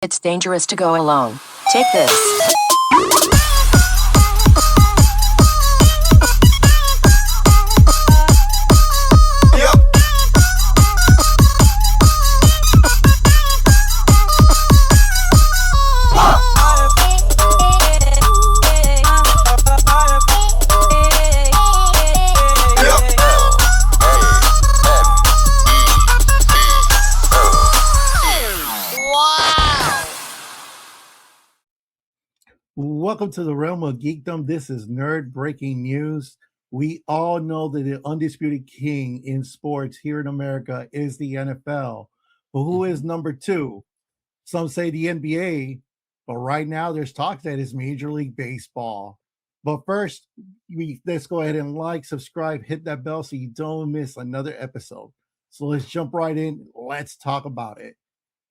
It's dangerous to go alone. Take this. Welcome to the realm of geekdom. This is nerd breaking news. We all know that the undisputed king in sports here in America is the NFL. But who is number two? Some say the NBA, but right now there's talk that it's Major League Baseball. But first, let's go ahead and subscribe, hit that bell so you don't miss another episode. So let's jump right in. Let's talk about it.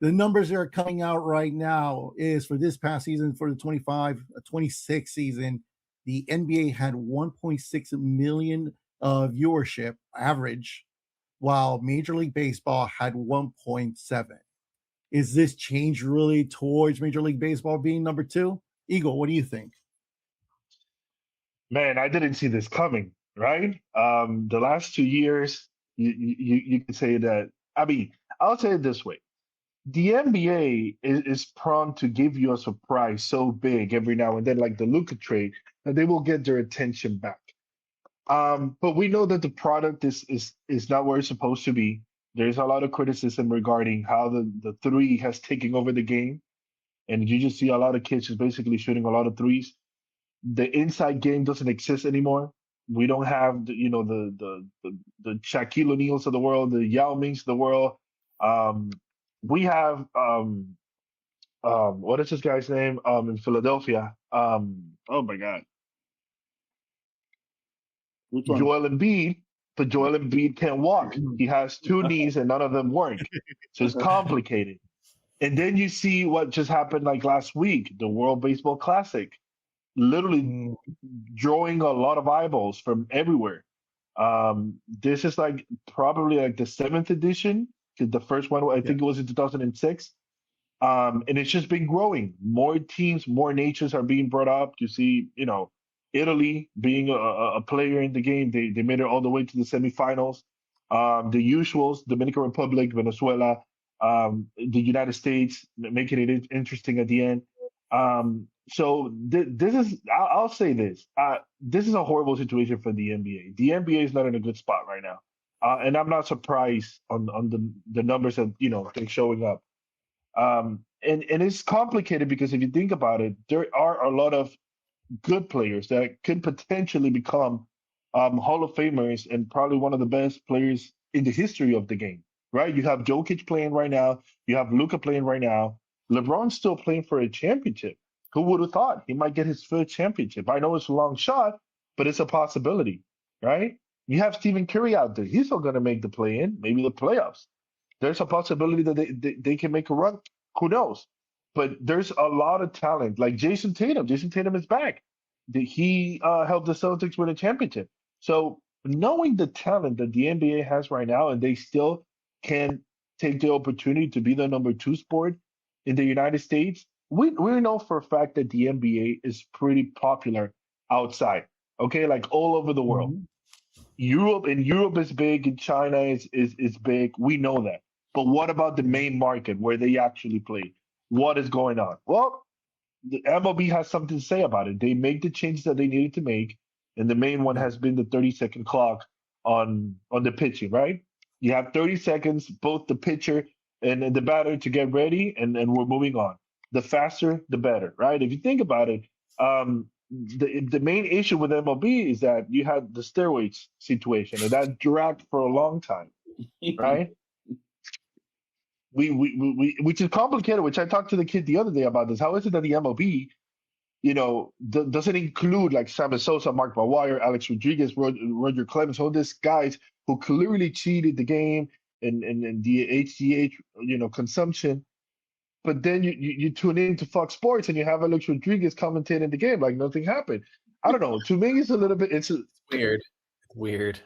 The numbers that are coming out right now is for this past season, for the 25-26 season, the NBA had 1.6 million viewership average, while Major League Baseball had 1.7. Is this change really towards Major League Baseball being number two? Eagle, what do you think? Man, I didn't see this coming, right? The last 2 years, you can say that. I mean, I'll say it this way. The NBA is prone to give you a surprise so big every now and then, like the Luka trade, that they will get their attention back. But we know that the product is not where it's supposed to be. There's a lot of criticism regarding how the three has taken over the game, and you just see a lot of kids just basically shooting a lot of threes. The inside game doesn't exist anymore. We don't have the Shaquille O'Neals of the world, the Yao Mings of the world. Um, we have what is this guy's name in Philadelphia? Oh my God, Which one? Joel Embiid. But Joel Embiid can't walk. He has two knees and none of them work, so it's complicated. And then you see what just happened like last week, the World Baseball Classic, literally drawing a lot of eyeballs from everywhere. This is like probably like the seventh edition, because the first one I think it was in 2006. And it's just been growing. More teams, more nations are being brought up. You see, Italy being a player in the game, they made it all the way to the semifinals. The usuals, Dominican Republic, Venezuela, the United States, making it interesting at the end. So this is, I'll say this. This is a horrible situation for the NBA. The NBA is not in a good spot right now. And I'm not surprised on the numbers that, they're showing up. And it's complicated because if you think about it, there are a lot of good players that could potentially become Hall of Famers and probably one of the best players in the history of the game, right? You have Jokic playing right now. You have Luka playing right now. LeBron's still playing for a championship. Who would have thought he might get his first championship? I know it's a long shot, but it's a possibility, right? You have Stephen Curry out there. He's not going to make the play-in, maybe the playoffs. There's a possibility that they can make a run. Who knows? But there's a lot of talent, like Jason Tatum. Jason Tatum is back. He helped the Celtics win a championship. So knowing the talent that the NBA has right now, and they still can take the opportunity to be the number two sport in the United States, we know for a fact that the NBA is pretty popular outside. Okay, like all over the world. Europe is big, and China is big. We know that. But what about the main market where they actually play? What is going on? Well, the MLB has something to say about it. They make the changes that they needed to make, and the main one has been the 30-second clock on the pitching, right? You have 30 seconds, both the pitcher and the batter to get ready, and we're moving on. The faster, the better, right? If you think about it, the main issue with MLB is that you had the steroids situation, and that dragged for a long time, right? Which is complicated. Which I talked to the kid the other day about this. How is it that the MLB, doesn't include like Sammy Sosa, Mark McGwire, Alex Rodriguez, Roger Clemens, all these guys who clearly cheated the game and the HGH, consumption. But then you tune in to Fox Sports and you have Alex Rodriguez commentating the game like nothing happened. I don't know. To me, it's a little bit. It's weird. Weird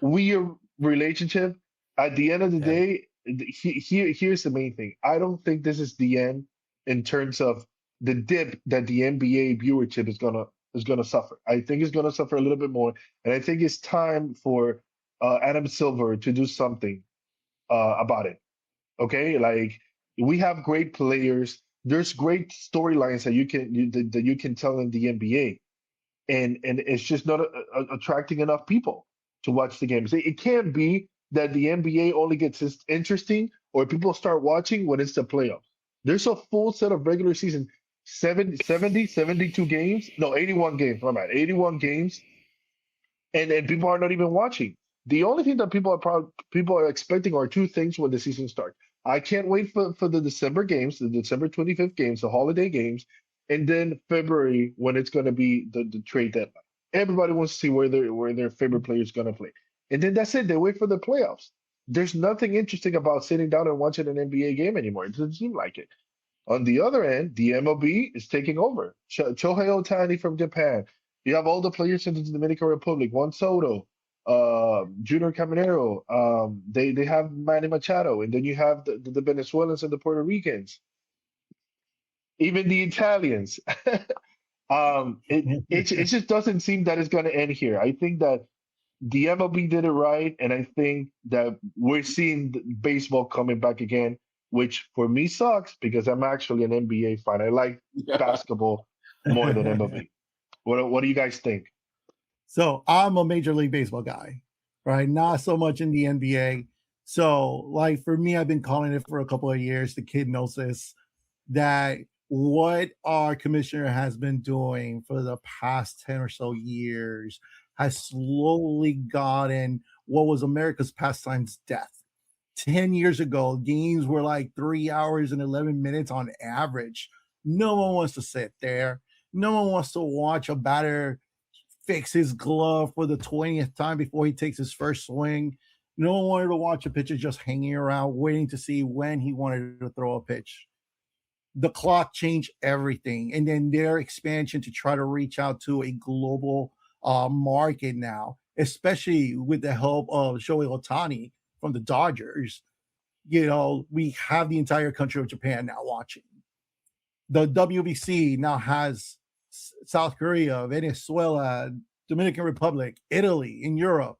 relationship. At the end of the day, here's the main thing. I don't think this is the end in terms of the dip that the NBA viewership is gonna suffer. I think it's gonna suffer a little bit more, and I think it's time for Adam Silver to do something about it. Okay, like we have great players. There's great storylines that you can tell in the NBA, and it's just not attracting enough people to watch the games. It can't be that the NBA only gets interesting or people start watching when it's the playoffs. There's a full set of regular season 72 games. No, 81 games. My bad. 81 games, and people are not even watching. The only thing that people are expecting are two things when the season starts. I can't wait for the December games, the December 25th games, the holiday games, and then February when it's going to be the trade deadline. Everybody wants to see where their favorite player is going to play, and then that's it. They wait for the playoffs. There's nothing interesting about sitting down and watching an NBA game anymore. It doesn't seem like it. On the other end, the MLB is taking over. Shohei Ohtani from Japan. You have all the players in the Dominican Republic. Juan Soto, Junior Caminero. They have Manny Machado, and then you have the Venezuelans and the Puerto Ricans, even the Italians. It just doesn't seem that it's going to end here. I think that the MLB did it right, and I think that we're seeing baseball coming back again, which for me sucks because I'm actually an NBA fan. I like basketball more than MLB. What do you guys think? So I'm a Major League Baseball guy, right? Not so much in the NBA. So, like for me, I've been calling it for a couple of years. The kid knows this, that what our commissioner has been doing for the past 10 or so years has slowly gotten what was America's pastime's death. 10 years ago, games were like 3 hours and 11 minutes on average. No one wants to sit there. No one wants to watch a batter fix his glove for the 20th time before he takes his first swing. No one wanted to watch a pitcher just hanging around waiting to see when he wanted to throw a pitch. The clock changed everything. And then their expansion to try to reach out to a global market now, especially with the help of Shohei Ohtani from the Dodgers. You know, we have the entire country of Japan now watching. The WBC now has South Korea, Venezuela, Dominican Republic, Italy, in Europe.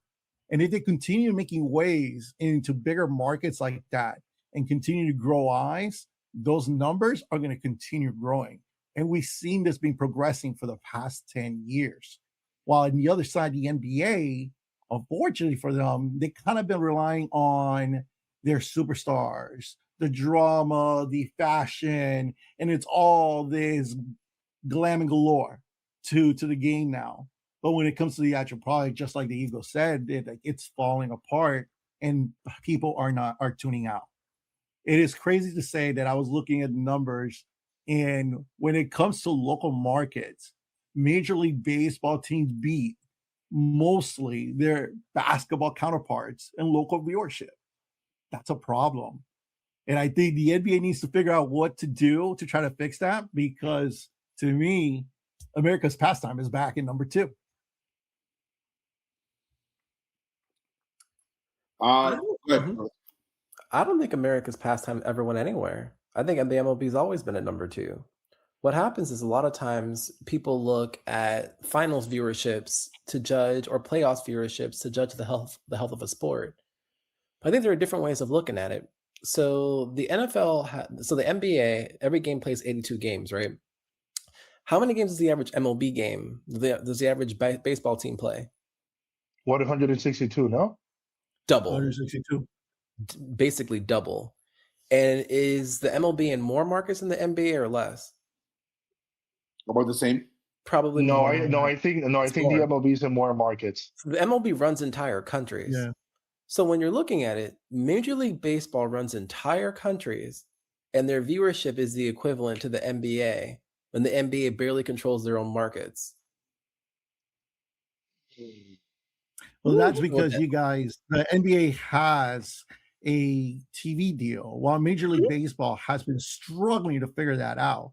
And if they continue making waves into bigger markets like that and continue to grow eyes, those numbers are going to continue growing. And we've seen this being progressing for the past 10 years. While on the other side, the NBA, unfortunately for them, they kind of been relying on their superstars, the drama, the fashion, and it's all this glam and galore to the game now. But when it comes to the actual product, just like the Eagle said, it's falling apart and people are tuning out. It is crazy to say that I was looking at numbers, and when it comes to local markets, Major League Baseball teams beat mostly their basketball counterparts in local viewership. That's a problem. And I think the NBA needs to figure out what to do to try to fix that, because to me, America's pastime is back in number 2. Go ahead. I don't think America's pastime ever went anywhere. I think the MLB's always been at number 2. What happens is a lot of times people look at finals viewerships to judge, or playoffs viewerships to judge the health of a sport. I think there are different ways of looking at it. So the the NBA, every game plays 82 games, right? How many games does the average MLB game, does the average baseball team play? 162, no? Double. 162. Basically double. And is the MLB in more markets than the NBA or less? About the same? Probably No, more. I think the MLB is in more markets. The MLB runs entire countries. Yeah. So when you're looking at it, Major League Baseball runs entire countries, and their viewership is the equivalent to the NBA, when the NBA barely controls their own markets. Well, that's because the NBA has a TV deal, while Major League Baseball has been struggling to figure that out.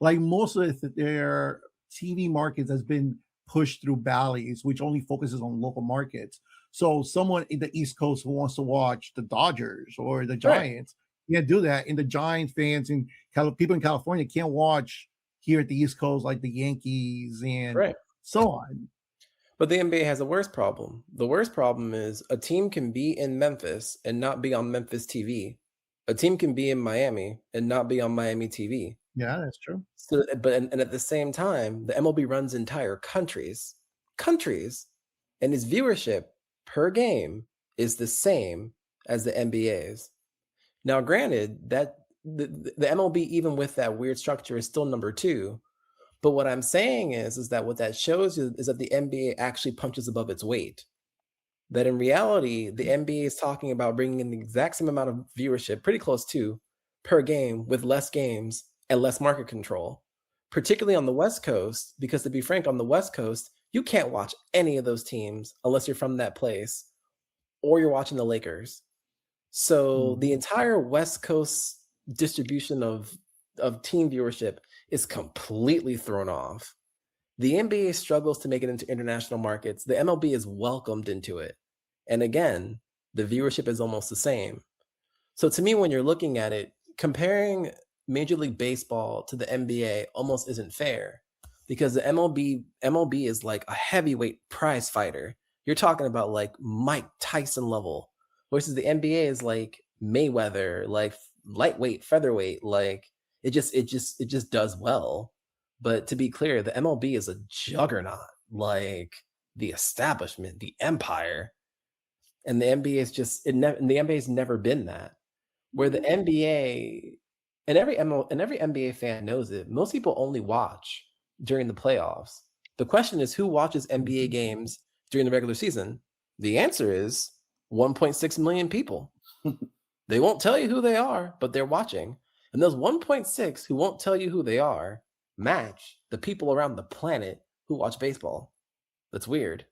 Like most of their TV markets has been pushed through Bally's, which only focuses on local markets. So someone in the East Coast who wants to watch the Dodgers or the Giants, can't do that. And the Giants fans and people in California can't watch here at the East Coast like the Yankees and so on. But the NBA has a worse problem. The worst problem is a team can be in Memphis and not be on Memphis TV. A team can be in Miami and not be on Miami TV. Yeah, that's true. So, and at the same time, the MLB runs entire countries, and its viewership per game is the same as the NBA's. Now, granted, that the MLB, even with that weird structure, is still number 2. But what I'm saying is that what that shows you is that the NBA actually punches above its weight. That in reality, the NBA is talking about bringing in the exact same amount of viewership, pretty close to, per game with less games and less market control, particularly on the West Coast, because to be frank, on the West Coast, you can't watch any of those teams unless you're from that place or you're watching the Lakers. So the entire West Coast distribution of team viewership is completely thrown off. The NBA struggles to make it into international markets. The MLB is welcomed into it. And again, the viewership is almost the same. So to me, when you're looking at it, comparing Major League Baseball to the NBA almost isn't fair, because the MLB is like a heavyweight prize fighter. You're talking about like Mike Tyson level, versus the NBA is like Mayweather, like lightweight, featherweight, like it just does well. But to be clear, the MLB is a juggernaut, like the establishment, the empire. And the NBA is just the NBA's never been that. Where the NBA and every NBA fan knows it, most people only watch during the playoffs. The question is, who watches NBA games during the regular season? The answer is 1.6 million people. They won't tell you who they are, but they're watching. And those 1.6 who won't tell you who they are match the people around the planet who watch baseball. That's weird.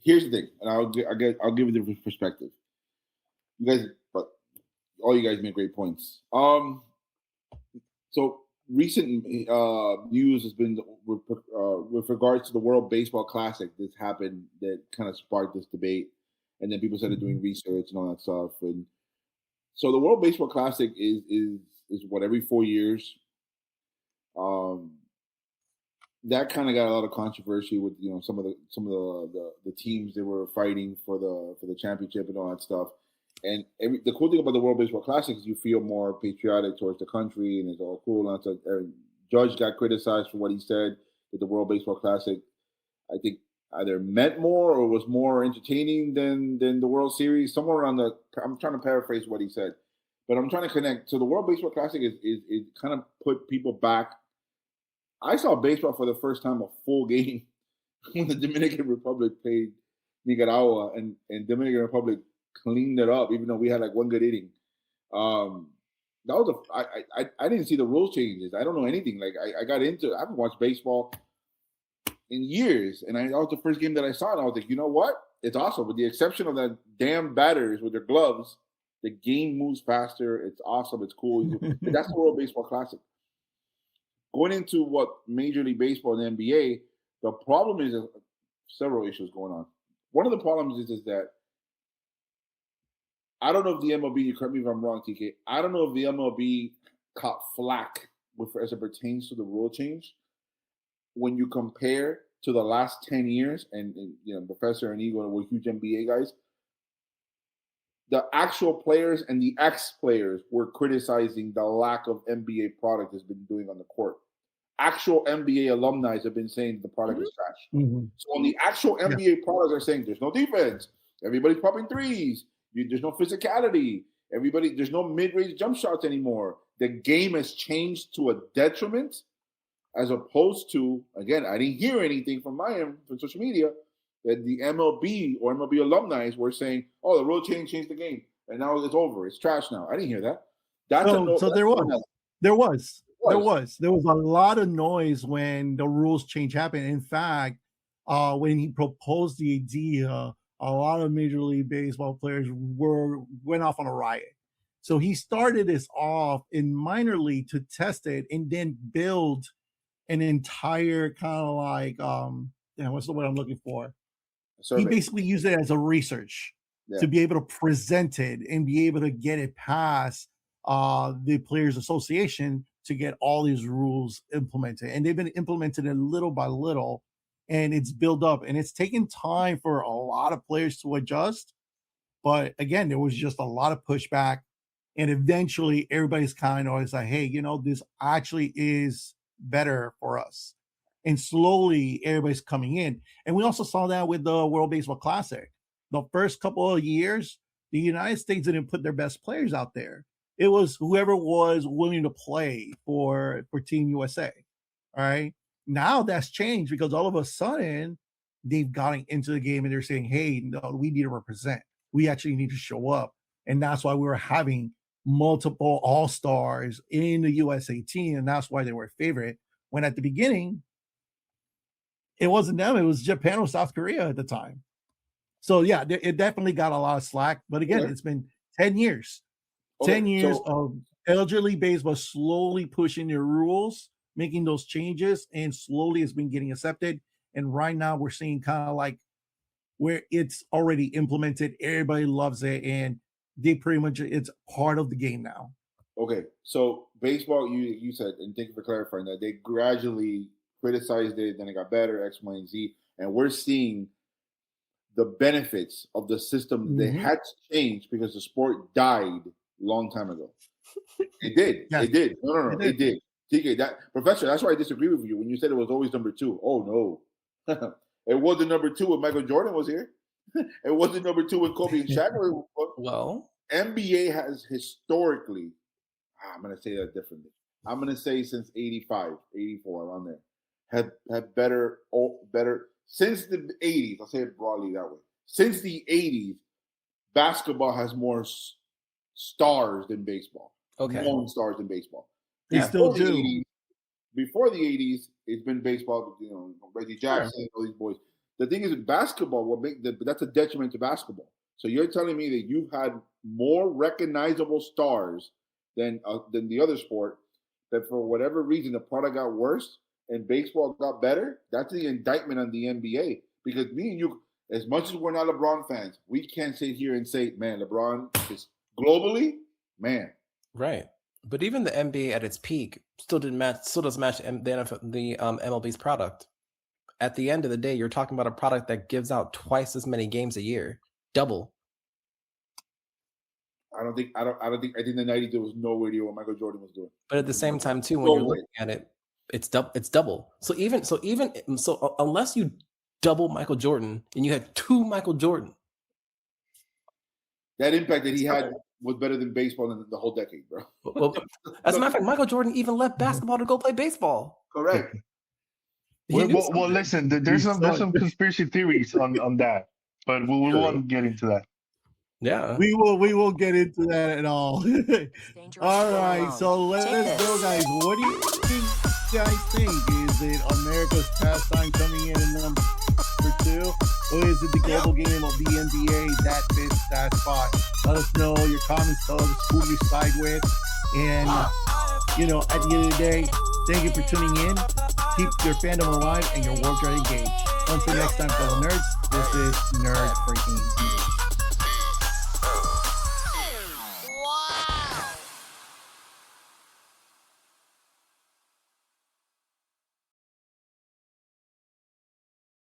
Here's the thing, and I'll give you the perspective. You guys, but all you guys make great points. So recent news has been with regards to the World Baseball Classic. This happened that kind of sparked this debate, and then people started doing research and all that stuff. And so the World Baseball Classic is what, every 4 years. That kind of got a lot of controversy with some of the teams that were fighting for the championship and all that stuff. And the cool thing about the World Baseball Classic is you feel more patriotic towards the country, and it's all cool. And so, Judge got criticized for what he said that the World Baseball Classic, I think, either meant more or was more entertaining than the World Series. Somewhere around I'm trying to paraphrase what he said, but I'm trying to connect. So the World Baseball Classic is kind of put people back. I saw baseball for the first time a full game when the Dominican Republic played Nicaragua, and Dominican Republic cleaned it up, even though we had like one good inning. That was I didn't see the rules changes. I don't know anything. Like I got into. I haven't watched baseball in years, and that was the first game that I saw, and I was like, you know what? It's awesome. With the exception of the damn batters with their gloves, the game moves faster. It's awesome. It's cool. That's the World Baseball Classic. Going into what Major League Baseball and the NBA, the problem is several issues going on. One of the problems is that I don't know if the MLB, you correct me if I'm wrong, TK, I don't know if the MLB caught flack as it pertains to the rule change when you compare to the last 10 years, and Professor and Eagle were huge NBA guys. The actual players and the ex-players were criticizing the lack of NBA product has been doing on the court. Actual NBA alumni have been saying the product is trash. Mm-hmm. So when the actual NBA products are saying there's no defense, everybody's popping threes, there's no physicality, there's no mid-range jump shots anymore. The game has changed to a detriment, as opposed to, again, I didn't hear anything from from social media, that the MLB or MLB alumni were saying, "Oh, the rule changed the game, and now it's over. It's trash now." I didn't hear that. There was a lot of noise when the rules change happened. In fact, when he proposed the idea, a lot of Major League Baseball players went off on a riot. So he started this off in minor league to test it, and then build an entire kind of like what's the word I'm looking for? He basically used it as a research. to be able to present it and be able to get it past the Players Association to get all these rules implemented. And they've been implemented little by little, and it's built up. And it's taken time for a lot of players to adjust. But again, there was just a lot of pushback. And eventually everybody's kind of always like, hey, this actually is better for us. And slowly everybody's coming in. And we also saw that with the World Baseball Classic. The first couple of years, the United States didn't put their best players out there. It was whoever was willing to play for Team USA. All right. Now that's changed because all of a sudden they've gotten into the game and they're saying, hey, no, we need to represent. We actually need to show up. And that's why we were having multiple all-stars in the USA team. And that's why they were a favorite. When at the beginning, it wasn't them. It was Japan or South Korea at the time. So, yeah, it definitely got a lot of slack. But again, It's been 10 years. 10 years of elderly baseball slowly pushing their rules, making those changes, and slowly it's been getting accepted. And right now we're seeing kind of like where it's already implemented. Everybody loves it, and they pretty much, it's part of the game now. Okay, so baseball, you said, and thank you for clarifying that, they gradually criticized it, then it got better, X, Y, and Z, and we're seeing the benefits of the system. They had to change because the sport died long time ago. It did. Yes. It did. No. It did. TK, Professor, that's why I disagree with you when you said it was always number 2. Oh, no. It wasn't number 2 when Michael Jordan was here. It wasn't number 2 when Kobe and Shaq were. Well, NBA has historically, I'm going to say that differently. I'm going to say since 85, 84, around there, had better, since the 80s, I'll say it broadly that way. Since the 80s, basketball has more stars than baseball. Okay. Known stars than baseball. They still do. Before the 80s, it's been baseball, Reggie Jackson, all these boys. The thing is, with basketball, that's a detriment to basketball. So you're telling me that you've had more recognizable stars than the other sport, that for whatever reason, the product got worse and baseball got better? That's the indictment on the NBA. Because me and you, as much as we're not LeBron fans, we can't sit here and say, man, LeBron is globally, man. Right. But even the NBA at its peak still doesn't match the MLB's product. At the end of the day, you're talking about a product that gives out twice as many games a year, double. I think the 90s there was nowhere near what Michael Jordan was doing. But at the same time, too, when you're looking at it, it's double. So unless you double Michael Jordan and you had 2 Michael Jordan, that impact that he had was better than baseball in the whole decade, bro. Well, as a matter of fact, Michael Jordan even left basketball to go play baseball. Correct. Well, listen, there's some conspiracy theories on that, but we won't get into that. Yeah, we will get into that at all. All right, so let's go, guys. What do you guys think? Is it America's pastime coming in at number 2, or is it the global game of the NBA that fits that spot? Let us know your comments. Tell us who you side with, and at the end of the day, thank you for tuning in. Keep your fandom alive and your world engaged. Until next time, fellow nerds, this is Nerd Breaking News.